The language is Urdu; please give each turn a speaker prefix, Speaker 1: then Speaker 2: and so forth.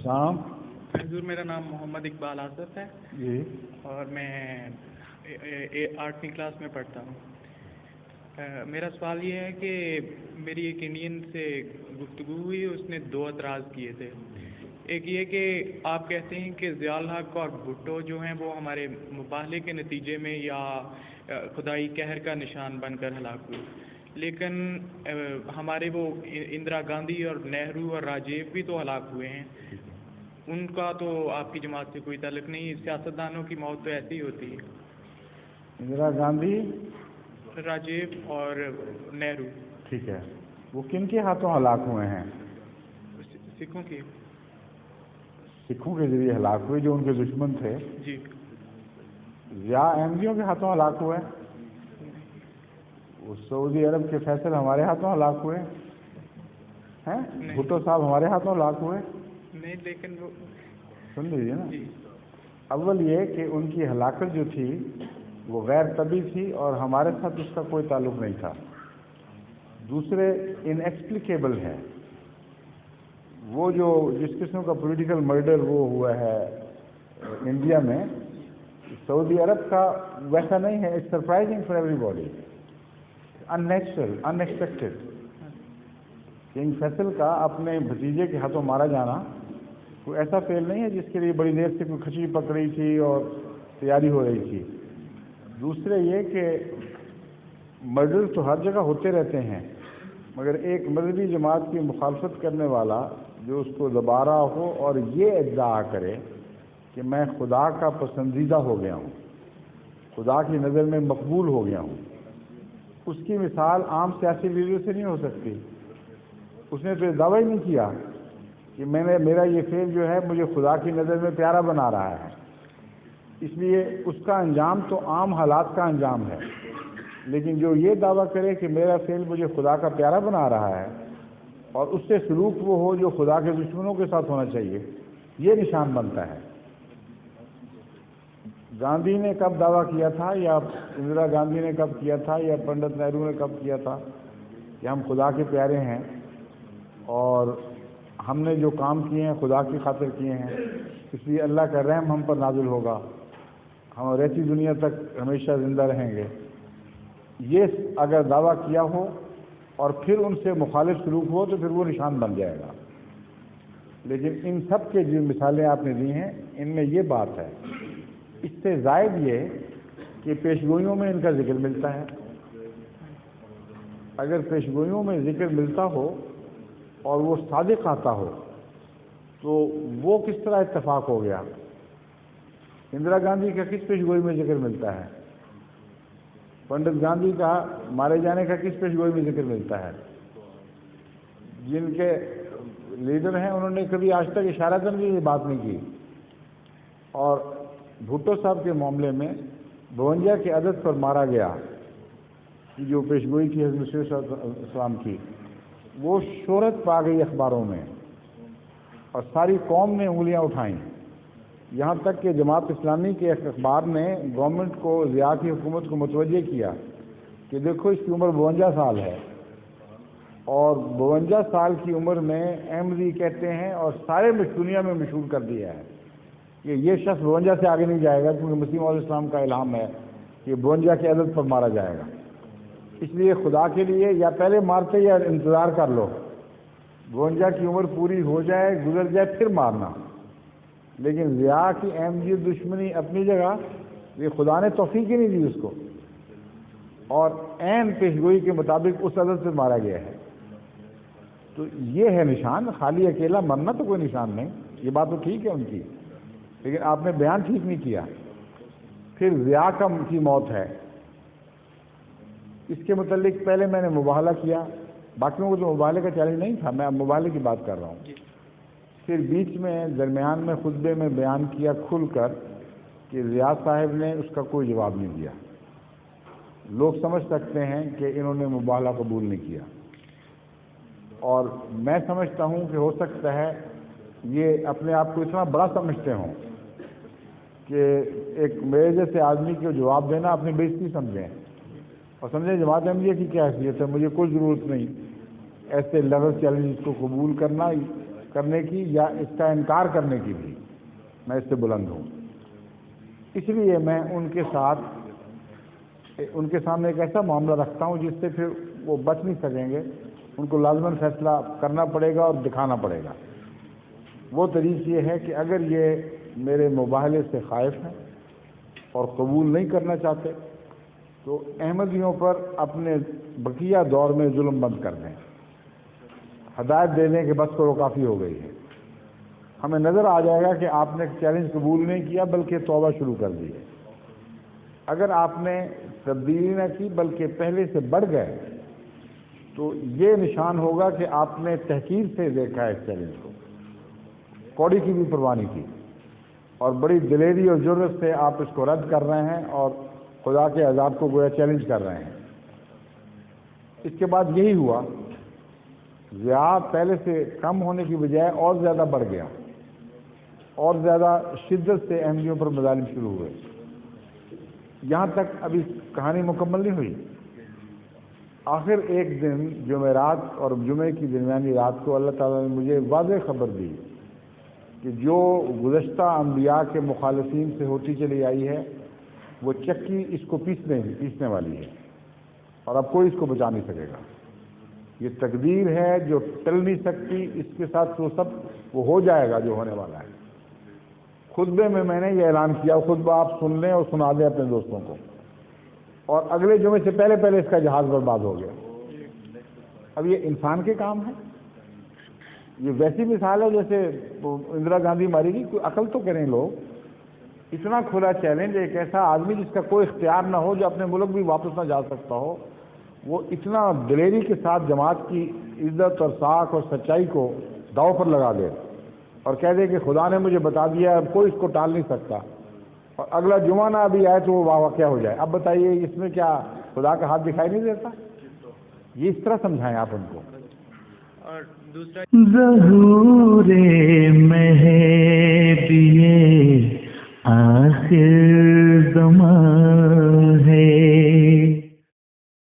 Speaker 1: السلام.
Speaker 2: حضور میرا نام محمد اقبال آصف ہے
Speaker 1: جی.
Speaker 2: اور میں 8ویں کلاس میں پڑھتا ہوں. میرا سوال یہ ہے کہ میری ایک انڈین سے گفتگو ہوئی, اس نے 2 اعتراض کیے تھے. ایک یہ کہ آپ کہتے ہیں کہ ضیاء الحق اور بھٹو جو ہیں وہ ہمارے مباہلے کے نتیجے میں یا خدائی قہر کا نشان بن کر ہلاک ہوئے, لیکن ہمارے وہ اندرا گاندھی اور نہرو اور راجیو بھی تو ہلاک ہوئے ہیں. ان کا تو آپ کی جماعت سے کوئی تعلق نہیں. سیاستدانوں کی موت تو ایسی ہی ہوتی ہے.
Speaker 1: اندرا گاندھی,
Speaker 2: راجیو اور نہرو.
Speaker 1: ٹھیک ہے, وہ کن کے ہاتھوں ہلاک ہوئے ہیں؟
Speaker 2: سکھوں کی.
Speaker 1: سکھوں کے ذریعے ہلاک ہوئے جو ان کے دشمن تھے.
Speaker 2: جی.
Speaker 1: ضیاء احمدیوں کے ہاتھوں ہلاک ہوئے؟ وہ سعودی عرب کے فیصل ہمارے ہاتھوں ہلاک ہوئے ہیں؟ بھٹو صاحب ہمارے ہاتھوں ہلاک ہوئے
Speaker 2: نہیں, لیکن وہ
Speaker 1: سن لیجیے نا.
Speaker 2: جی.
Speaker 1: اول یہ کہ ان کی ہلاکت جو تھی وہ غیر طبی تھی اور ہمارے ساتھ اس کا کوئی تعلق نہیں تھا. دوسرے, انیکسپلیکیبل ہے وہ جو جس قسم کا پولیٹیکل مرڈر وہ ہوا ہے انڈیا میں, سعودی عرب کا ویسا نہیں ہے. It's surprising for everybody, unnatural, unexpected. King Faisal کا اپنے بھتیجے کے ہاتھوں مارا جانا کوئی ایسا فعل نہیں ہے جس کے لیے بڑی دیر سے کوئی کھچڑی پک رہی تھی اور تیاری ہو رہی تھی. دوسرے یہ کہ مرڈر تو ہر جگہ ہوتے رہتے ہیں, مگر ایک مذہبی جماعت کی مخالفت کرنے والا جو اس کو دبا رہا ہو اور یہ ادعا کرے کہ میں خدا کا پسندیدہ ہو گیا ہوں, خدا کی نظر میں مقبول ہو گیا ہوں, اس کی مثال عام سیاسی لیڈر سے نہیں ہو سکتی. اس نے تو یہ دعویٰ ہی نہیں کیا کہ میرا یہ فعل جو ہے مجھے خدا کی نظر میں پیارا بنا رہا ہے. اس لیے اس کا انجام تو عام حالات کا انجام ہے, لیکن جو یہ دعویٰ کرے کہ میرا فعل مجھے خدا کا پیارا بنا رہا ہے اور اس سے سلوک وہ ہو جو خدا کے دشمنوں کے ساتھ ہونا چاہیے, یہ نشان بنتا ہے. گاندھی نے کب دعویٰ کیا تھا, یا اندرا گاندھی نے کب کیا تھا, یا پنڈت نہرو نے کب کیا تھا کہ ہم خدا کے پیارے ہیں اور ہم نے جو کام کیے ہیں خدا کی خاطر کیے ہیں, اس لیے اللہ کا رحم ہم پر نازل ہوگا, ہم رہتی دنیا تک ہمیشہ زندہ رہیں گے. یہ اگر دعویٰ کیا ہو اور پھر ان سے مخالف سلوک ہو تو پھر وہ نشان بن جائے گا. لیکن ان سب کے جو مثالیں آپ نے دی ہیں ان میں یہ بات ہے. اس سے زائد یہ کہ پیشگوئیوں میں ان کا ذکر ملتا ہے. اگر پیشگوئیوں میں ذکر ملتا ہو اور وہ صادق آتا ہو تو وہ کس طرح اتفاق ہو گیا؟ اندرا گاندھی کا کس پیشگوئی میں ذکر ملتا ہے؟ پنڈت گاندھی کا مارے جانے کا کس پیشگوئی میں ذکر ملتا ہے؟ جن کے لیڈر ہیں انہوں نے کبھی آج تک اشارہ کر بھی یہ بات نہیں کی. اور بھٹو صاحب کے معاملے میں 52 کے عدد پر مارا گیا کہ جو پیشگوئی کی حضرت صلی اللہ علیہ وسلم کی, وہ شہرت پا گئی اخباروں میں اور ساری قوم نے انگلیاں اٹھائیں. یہاں تک کہ جماعت اسلامی کے ایک اخبار نے گورنمنٹ کو, ضیاء کی حکومت کو متوجہ کیا کہ دیکھو اس کی عمر 52 سال ہے اور 52 سال کی عمر میں احمدی کہتے ہیں اور سارے دنیا میں مشہور کر دیا ہے کہ یہ شخص 52 سے آگے نہیں جائے گا, کیونکہ مسیح علیہ السلام کا الہام ہے کہ 52 کے عدد پر مارا جائے گا. اس لیے خدا کے لیے یا پہلے مارتے یا انتظار کر لو, 52 کی عمر پوری ہو جائے, گزر جائے, پھر مارنا. لیکن ضیاء کی احمدی دشمنی اپنی جگہ, یہ خدا نے توفیق ہی نہیں دی اس کو, اور عین پیشگوئی کے مطابق اس عدد سے مارا گیا ہے. تو یہ ہے نشان. خالی اکیلا مرنا تو کوئی نشان نہیں. یہ بات تو ٹھیک ہے ان کی, لیکن آپ نے بیان ٹھیک نہیں کیا. پھر ضیاء کی موت ہے, اس کے متعلق پہلے میں نے مباہلہ کیا, باقیوں کو تو مباہلے کا چیلنج نہیں تھا, میں اب مباہلے کی بات کر رہا ہوں. پھر بیچ میں درمیان میں خطبے میں بیان کیا کھل کر کہ ضیاء صاحب نے اس کا کوئی جواب نہیں دیا. لوگ سمجھ سکتے ہیں کہ انہوں نے مباہلہ قبول نہیں کیا, اور میں سمجھتا ہوں کہ ہو سکتا ہے یہ اپنے آپ کو اتنا بڑا سمجھتے ہوں کہ ایک میرے جیسے آدمی کو جواب دینا اپنی بےزتی سمجھیں اور سمجھیں جماعت احمدیہ کی کیا حیثیت ہے, مجھے کوئی ضرورت نہیں ایسے لفظ چیلنج کو قبول کرنا, کرنے کی یا اس کا انکار کرنے کی بھی میں اس سے بلند ہوں. اس لیے میں ان کے سامنے ایک ایسا معاملہ رکھتا ہوں جس سے پھر وہ بچ نہیں سکیں گے. ان کو لازماً فیصلہ کرنا پڑے گا اور دکھانا پڑے گا. وہ طریق یہ ہے کہ اگر یہ میرے مباہلے سے خائف ہیں اور قبول نہیں کرنا چاہتے تو احمدیوں پر اپنے بقیہ دور میں ظلم بند کر دیں. ہدایت دے دیں کہ بس کرو کافی ہو گئی ہے. ہمیں نظر آ جائے گا کہ آپ نے چیلنج قبول نہیں کیا بلکہ توبہ شروع کر دی ہے. اگر آپ نے تبدیلی نہ کی بلکہ پہلے سے بڑھ گئے تو یہ نشان ہوگا کہ آپ نے تحقیر سے دیکھا ہے اس چیلنج کو, کوڑی کی بھی پرواہ نہیں کی, اور بڑی دلیری اور جرأت سے آپ اس کو رد کر رہے ہیں اور خدا کے عذاب کو گویا چیلنج کر رہے ہیں. اس کے بعد یہی ہوا, ضیاء پہلے سے کم ہونے کی بجائے اور زیادہ بڑھ گیا, اور زیادہ شدت سے احمدیوں پر مظالم شروع ہوئے. یہاں تک ابھی کہانی مکمل نہیں ہوئی. آخر ایک دن جمعرات اور جمعے کی درمیانی رات کو اللہ تعالیٰ نے مجھے واضح خبر دی کہ جو گزشتہ انبیاء کے مخالفین سے ہوتی چلی آئی ہے وہ چکی اس کو پیسنے والی ہے, اور اب کوئی اس کو بچا نہیں سکے گا. یہ تقدیر ہے جو ٹل نہیں سکتی, اس کے ساتھ وہ ہو جائے گا جو ہونے والا ہے. خطبے میں نے یہ اعلان کیا, خطبہ آپ سن لیں اور سنا دیں اپنے دوستوں کو, اور اگلے جمعے سے پہلے اس کا جہاز برباد ہو گیا. اب یہ انسان کے کام ہے, یہ ویسی مثال ہے جیسے اندرا گاندھی ماری گئی. کوئی عقل تو کریں لوگ. اتنا کھلا چیلنج, ایک ایسا آدمی جس کا کوئی اختیار نہ ہو, جو اپنے ملک بھی واپس نہ جا سکتا ہو, وہ اتنا دلیری کے ساتھ جماعت کی عزت اور ساکھ اور سچائی کو داؤ پر لگا دے اور کہہ دے کہ خدا نے مجھے بتا دیا, اب کوئی اس کو ٹال نہیں سکتا, اور اگلا جمعہ نہ ابھی آئے تو وہ واقعہ ہو جائے. اب بتائیے اس میں کیا خدا کا ہاتھ دکھائی نہیں دیتا؟ یہ اس طرح سمجھائیں آپ ان کو.
Speaker 2: اور دوسرا
Speaker 3: ظہور